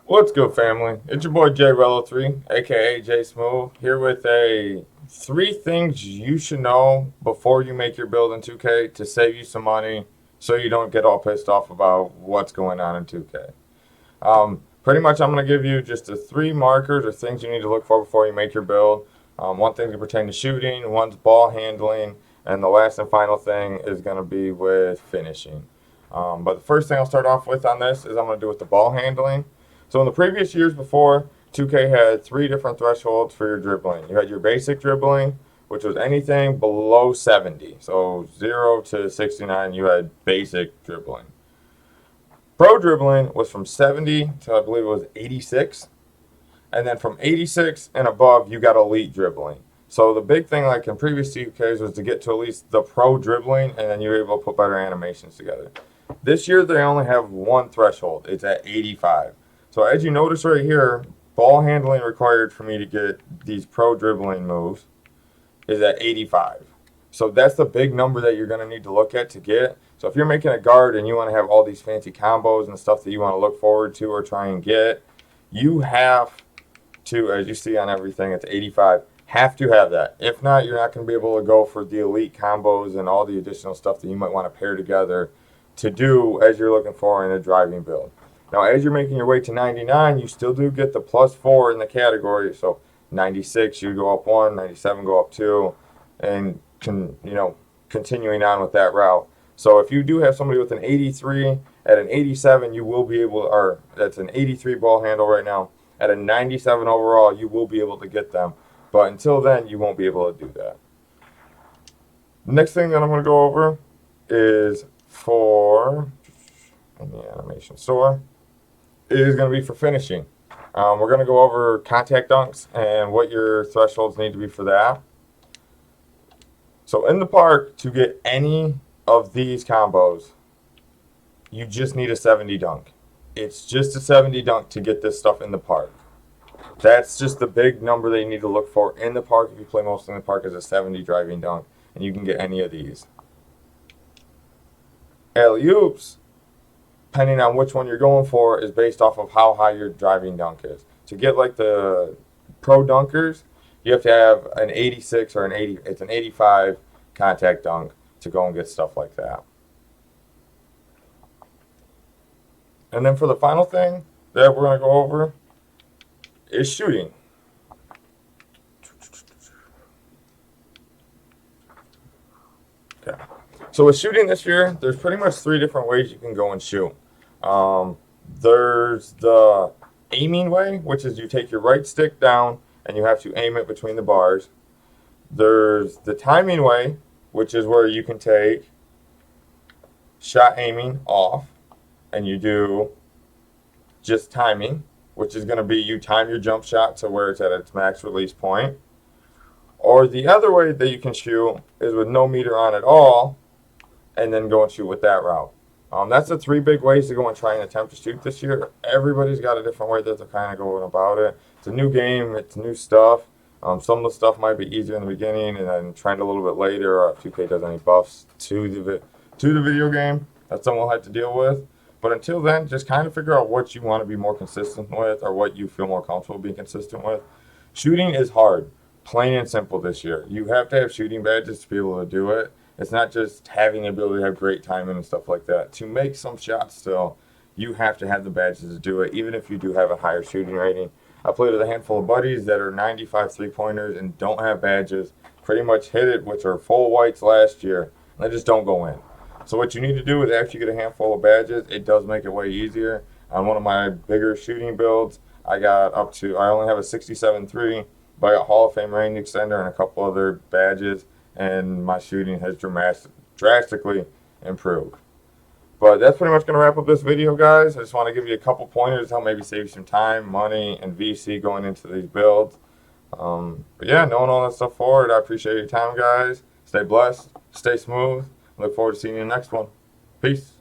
What's good, family? It's your boy J Rello3, aka J Smooth, here with a three things you should know before you make your build in 2K to save you some money so you don't get all pissed off about what's going on in 2K. Pretty much, I'm going to give you just the three markers or things you need to look for before you make your build. One thing to pertain to shooting, one's ball handling, and the last and final thing is going to be with finishing. But the first thing I'll start off with on this is I'm going to do with the ball handling. So in the previous years before, 2K had three different thresholds for your dribbling. You had your basic dribbling, which was anything below 70. So 0 to 69, you had basic dribbling. Pro dribbling was from 70 to I believe it was 86. And then from 86 and above, you got elite dribbling. So the big thing, like in previous 2Ks, was to get to at least the pro dribbling, and then you were able to put better animations together. This year, they only have one threshold. It's at 85. So as you notice right here, ball handling required for me to get these pro dribbling moves is at 85. So that's the big number that you're going to need to look at to get. So if you're making a guard and you want to have all these fancy combos and stuff that you want to look forward to or try and get, you have to, as you see on everything, it's 85. Have to have that. If not, you're not going to be able to go for the elite combos and all the additional stuff that you might want to pair together to do as you're looking for in a driving build. Now, as you're making your way to 99, you still do get the +4 in the category. So 96, you go up 1, 97 go up 2, and continuing on with that route. So if you do have somebody with an 83, at an 87, you will be able, or that's an 83 ball handle right now. At a 97 overall, you will be able to get them. But until then, you won't be able to do that. Next thing that I'm going to go over is for in the animation store is going to be for finishing. We're going to go over contact dunks and what your thresholds need to be for that. So in the park, to get any of these combos, you just need a 70 dunk. It's just a 70 dunk to get this stuff in the park. That's just the big number that you need to look for in the park. If you play mostly in the park, is a 70 driving dunk, and you can get any of these. Alley-oops, depending on which one you're going for, is based off of how high your driving dunk is. To get like the pro dunkers, you have to have an 86 or an 80. It's an 85 contact dunk to go and get stuff like that. And then for the final thing that we're going to go over is shooting. Okay. So with shooting this year, there's pretty much three different ways you can go and shoot. There's the aiming way, which is you take your right stick down and you have to aim it between the bars. There's the timing way, which is where you can take shot aiming off and you do just timing, which is going to be you time your jump shot to where it's at its max release point. Or the other way that you can shoot is with no meter on at all and then go and shoot with that route. That's the three big ways to go and try and attempt to shoot this year. Everybody's got a different way that they're kind of going about it. It's a new game. It's new stuff. Some of the stuff might be easier in the beginning and then trend a little bit later, or if 2K does any buffs to the video game. That's something we'll have to deal with. But until then, just kind of figure out what you want to be more consistent with or what you feel more comfortable being consistent with. Shooting is hard, plain and simple this year. You have to have shooting badges to be able to do it. It's not just having the ability to have great timing and stuff like that. To make some shots still, you have to have the badges to do it, even if you do have a higher shooting rating. I played with a handful of buddies that are 95 three-pointers and don't have badges. Pretty much hit it, which are full whites last year, and they just don't go in. So what you need to do is after you get a handful of badges, it does make it way easier. On one of my bigger shooting builds, I only have a 67-3, but I got Hall of Fame range extender and a couple other badges, and my shooting has drastically improved. But that's pretty much going to wrap up this video, guys. I just want to give you a couple pointers to help maybe save you some time, money, and VC going into these builds. But yeah, knowing all that stuff forward, I appreciate your time, guys. Stay blessed, stay smooth. Look forward to seeing you in the next one. Peace.